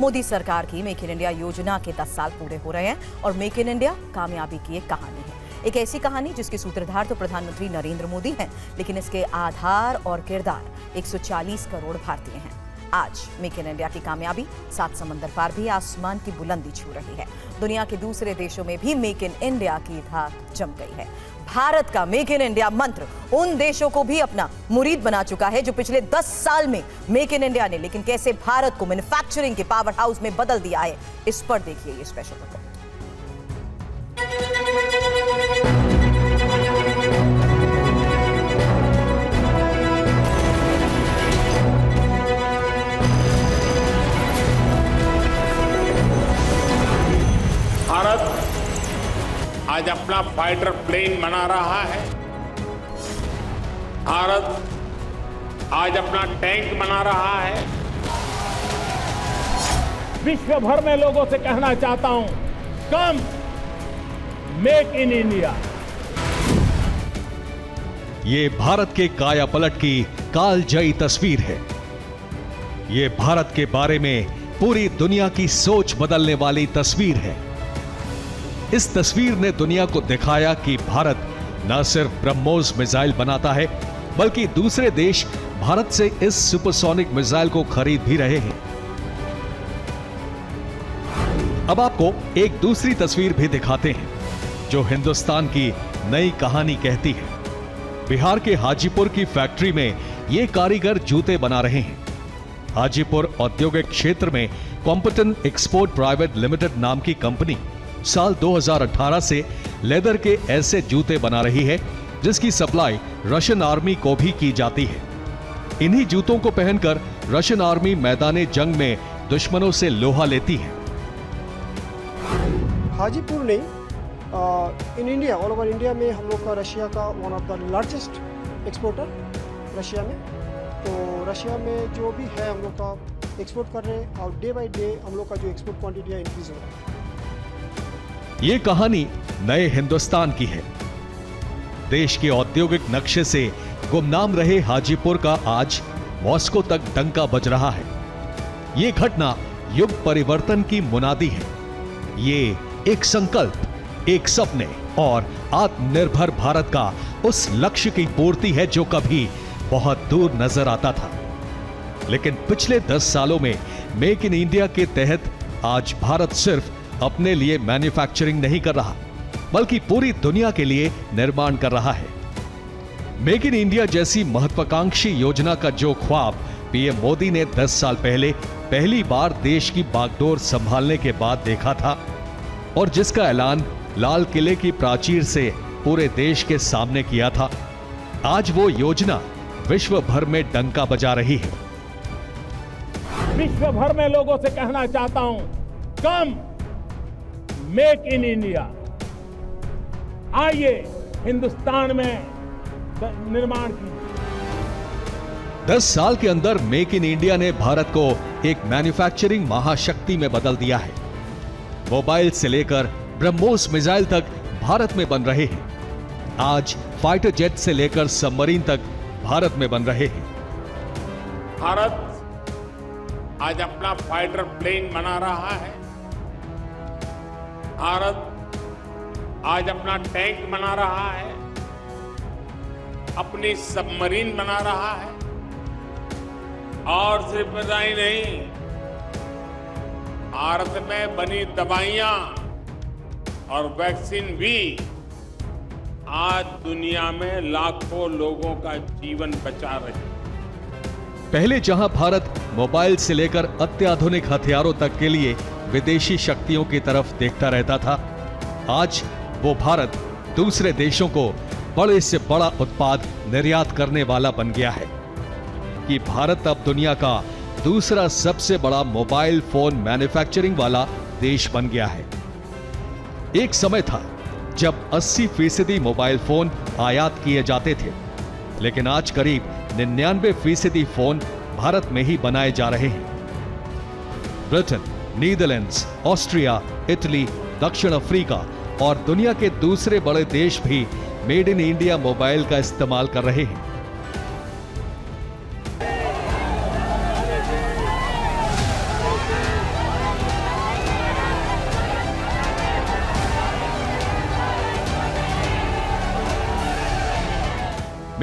मोदी सरकार की make in India योजना के 10 साल पूरे हो रहे हैं और मेक इन इंडिया कामयाबी की एक कहानी है। एक ऐसी कहानी जिसके सूत्रधार तो प्रधानमंत्री नरेंद्र मोदी हैं, लेकिन इसके आधार और किरदार 140 करोड़ भारतीय हैं। आज मेक इन इंडिया की कामयाबी 7 समंदर पार भी आसमान की बुलंदी छू रही है। दुनिया के दूसरे देशों में भी मेक इन इंडिया की धाक जम गई है। भारत का मेक इन इंडिया मंत्र उन देशों को भी अपना मुरीद बना चुका है जो पिछले 10 साल में मेक इन इंडिया ने लेकिन कैसे भारत को मैन्युफैक्चरिंग के पावर हाउस में बदल दिया है। इस पर देखिए ये स्पेशल रिपोर्ट। भारत आज अपना फाइटर प्लेन बना रहा है। भारत आज अपना टैंक बना रहा है। विश्व भर में लोगों से कहना चाहता हूं, कम मेक इन इंडिया। ये भारत के कायापलट की कालजयी तस्वीर है। ये भारत के बारे में पूरी दुनिया की सोच बदलने वाली तस्वीर है। इस तस्वीर ने दुनिया को दिखाया कि भारत न सिर्फ ब्रह्मोस मिसाइल बनाता है, बल्कि दूसरे देश भारत से इस सुपरसोनिक मिसाइल को खरीद भी रहे हैं। अब आपको एक दूसरी तस्वीर भी दिखाते हैं जो हिंदुस्तान की नई कहानी कहती है। बिहार के हाजीपुर की फैक्ट्री में ये कारीगर जूते बना रहे हैं। हाजीपुर औद्योगिक क्षेत्र में कॉम्पिटेंट एक्सपोर्ट प्राइवेट लिमिटेड नाम की कंपनी साल 2018 से लेदर के ऐसे जूते बना रही है जिसकी सप्लाई रशियन आर्मी को भी की जाती है। इन्हीं जूतों को पहनकर रशियन आर्मी मैदाने जंग में दुश्मनों से लोहा लेती है। हाजीपुर ने in India, all over India में हम लोग का रशिया का one of the largest exporter Russia में। तो रशिया में जो भी है हम लोग का एक्सपोर्ट कर रहे हैं और डे बाय डे हम लोग का जो एक्सपोर्ट क्वांटिटी है इंक्रीज हो रहा है। ये कहानी नए हिंदुस्तान की है। देश के औद्योगिक नक्शे से गुमनाम रहे हाजीपुर का आज मॉस्को तक डंका बज रहा है। ये घटना युग परिवर्तन की मुनादी है। ये एक संकल्प, एक सपने और आत्मनिर्भर भारत का उस लक्ष्य की पूर्ति है जो कभी बहुत दूर नजर आता था। लेकिन पिछले 10 सालों में मेक इन इंडिया के तहत आज भारत सिर्फ अपने लिए मैन्युफैक्चरिंग नहीं कर रहा, बल्कि पूरी दुनिया के लिए निर्माण कर रहा है। मेक इन इंडिया जैसी महत्वाकांक्षी योजना का जो ख्वाब पीएम मोदी ने 10 साल पहले पहली बार देश की बागडोर संभालने के बाद देखा था और जिसका ऐलान लाल किले की प्राचीर से पूरे देश के सामने किया था, आज वो योजना विश्व भर में डंका बजा रही है। विश्व भर में लोगों से कहना चाहता हूं, कम मेक इन इंडिया। आइए हिंदुस्तान में निर्माण कीजिए। 10 साल के अंदर मेक इन इंडिया ने भारत को एक मैन्युफैक्चरिंग महाशक्ति में बदल दिया है। मोबाइल से लेकर ब्रह्मोस मिसाइल तक भारत में बन रहे हैं। आज फाइटर जेट से लेकर सबमरीन तक भारत में बन रहे हैं। भारत आज अपना फाइटर प्लेन बना रहा है। भारत आज अपना टैंक बना रहा है, अपनी सबमरीन बना रहा है और सिर्फ इतना ही नहीं, भारत में बनी दवाइयां और वैक्सीन भी आज दुनिया में लाखों लोगों का जीवन बचा रही है। पहले जहां भारत मोबाइल से लेकर अत्याधुनिक हथियारों तक के लिए विदेशी शक्तियों की तरफ देखता रहता था, आज वो भारत दूसरे देशों को बड़े से बड़ा उत्पाद निर्यात करने वाला बन गया है कि भारत अब दुनिया का दूसरा सबसे बड़ा मोबाइल फोन मैन्युफैक्चरिंग वाला देश बन गया है। एक समय था जब 80% मोबाइल फोन आयात किए जाते थे, लेकिन आज करीब 99% फोन भारत में ही बनाए जा रहे हैं। ब्रिटेन, नीदरलैंड्स, ऑस्ट्रिया, इटली, दक्षिण अफ्रीका और दुनिया के दूसरे बड़े देश भी मेड इन इंडिया मोबाइल का इस्तेमाल कर रहे हैं।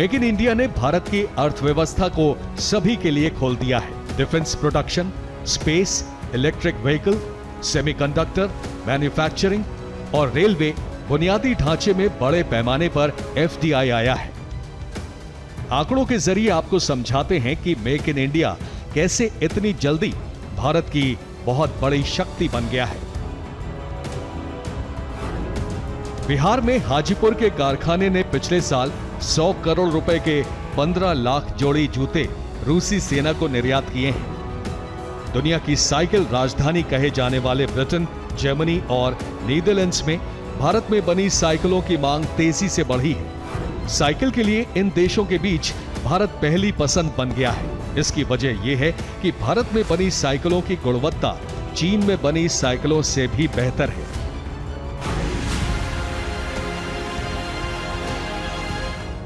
मेक इन इंडिया ने भारत की अर्थव्यवस्था को सभी के लिए खोल दिया है। Defence production, space, electric vehicle, semiconductor, manufacturing और रेलवे बुनियादी ढांचे में बड़े पैमाने पर एफडीआई आया है। आंकड़ों के जरिए आपको समझाते हैं कि मेक इन इंडिया कैसे इतनी जल्दी भारत की बहुत बड़ी शक्ति बन गया है। बिहार में हाजीपुर के कारखाने ने पिछले साल 100 करोड़ रुपए के 15 लाख जोड़ी जूते रूसी सेना को निर्यात किए हैं। दुनिया की साइकिल राजधानी कहे जाने वाले ब्रिटेन, जर्मनी और नीदरलैंड्स में भारत में बनी साइकिलों की मांग तेजी से बढ़ी है। साइकिल के लिए इन देशों के बीच भारत पहली पसंद बन गया है। इसकी वजह यह है कि भारत में बनी साइकिलों की गुणवत्ता चीन में बनी साइकिलों से भी बेहतर है।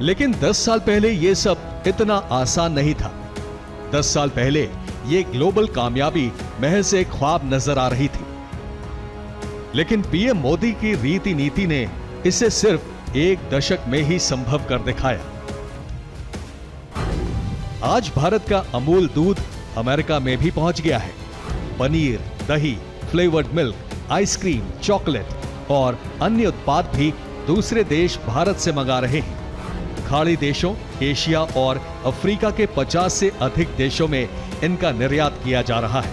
लेकिन 10 साल पहले यह सब इतना आसान नहीं था। 10 साल पहले ये ग्लोबल कामयाबी महज एक ख्वाब नजर आ रही थी। लेकिन पीएम मोदी की रीति नीति ने इसे सिर्फ एक दशक में ही संभव कर दिखाया। आज भारत का अमूल दूध अमेरिका में भी पहुंच गया है। पनीर, दही, फ्लेवर्ड मिल्क, आइसक्रीम, चॉकलेट और अन्य उत्पाद भी दूसरे देश भारत से मंगा रहे हैं। खाड़ी देशों, एशिया और अफ्रीका के 50 से अधिक देशों में इनका निर्यात किया जा रहा है।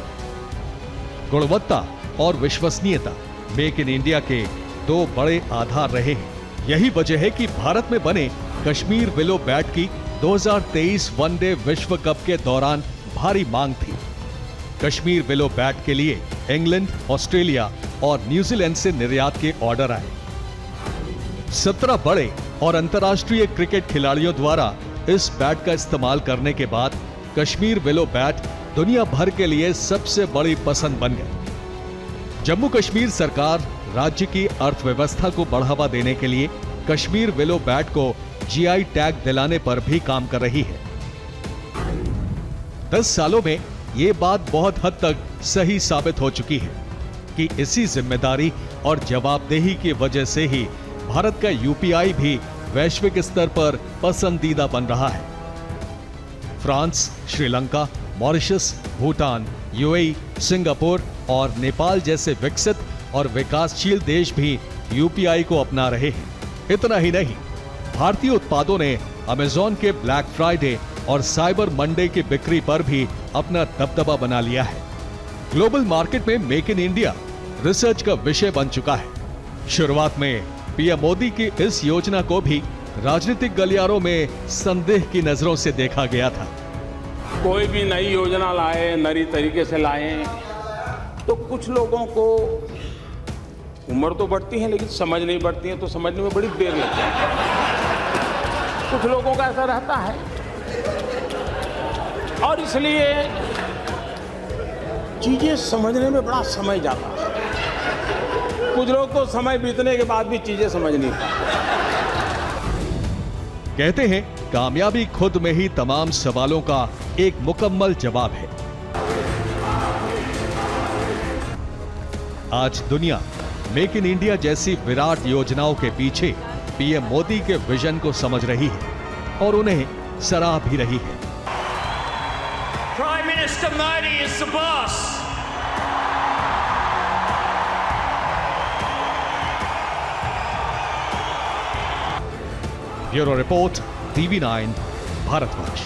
गुणवत्ता और विश्वसनीयता मेक इन इंडिया के दो बड़े आधार रहे हैं। यही वजह है कि भारत में बने कश्मीर विलो बैट की 2023 वनडे विश्व कप के दौरान भारी मांग थी। कश्मीर विलो बैट के लिए इंग्लैंड, ऑस्ट्रेलिया और न्यूजीलैंड से निर्यात के ऑर्डर आए। 17 बड़े और अंतर्राष्ट्रीय क्रिकेट खिलाड़ियों द्वारा इस बैट का इस्तेमाल करने के बाद कश्मीर विलो बैट दुनिया भर के लिए सबसे बड़ी पसंद बन गई। जम्मू कश्मीर सरकार राज्य की अर्थव्यवस्था को बढ़ावा देने के लिए कश्मीर विलो बैट को जीआई टैग दिलाने पर भी काम कर रही है। 10 सालों में यह बात बहुत हद तक सही साबित हो चुकी है कि इसी जिम्मेदारी और जवाबदेही की वजह से ही भारत का यूपीआई भी वैश्विक स्तर पर पसंदीदा बन रहा है। France, Sri Lanka, Mauritius, Bhutan, UAE, Singapore और नेपाल जैसे विकसित और विकासशील देश भी यूपीआई को अपना रहे हैं। इतना ही नहीं, भारतीय उत्पादों ने अमेज़न के ब्लैक फ्राइडे और साइबर मंडे की बिक्री पर भी अपना दबदबा बना लिया है। ग्लोबल मार्केट में मेक इन इंडिया रिसर्च का विषय बन चुका है। शुरुआत में पीएम मोदी की इस योजना को भी राजनीतिक गलियारों में संदेह की नजरों से देखा गया था। कोई भी नई योजना लाए, नई तरीके से लाए, तो कुछ लोगों को उम्र तो बढ़ती है लेकिन समझ नहीं बढ़ती है, तो समझने में बड़ी देर लगती है। कुछ लोगों का ऐसा रहता है और इसलिए चीजें समझने में बड़ा समय जाता है। कुछ लोग तो समय बीतने के बाद भी चीजें समझ नहीं पाते। कहते हैं कामयाबी खुद में ही तमाम सवालों का एक मुकम्मल जवाब है। आज दुनिया मेक इन इंडिया जैसी विराट योजनाओं के पीछे पीएम मोदी के विजन को समझ रही है और उन्हें सराह भी रही है। Prime Minister Modi is the boss. Bureau report, TV9, Bharatvarsh.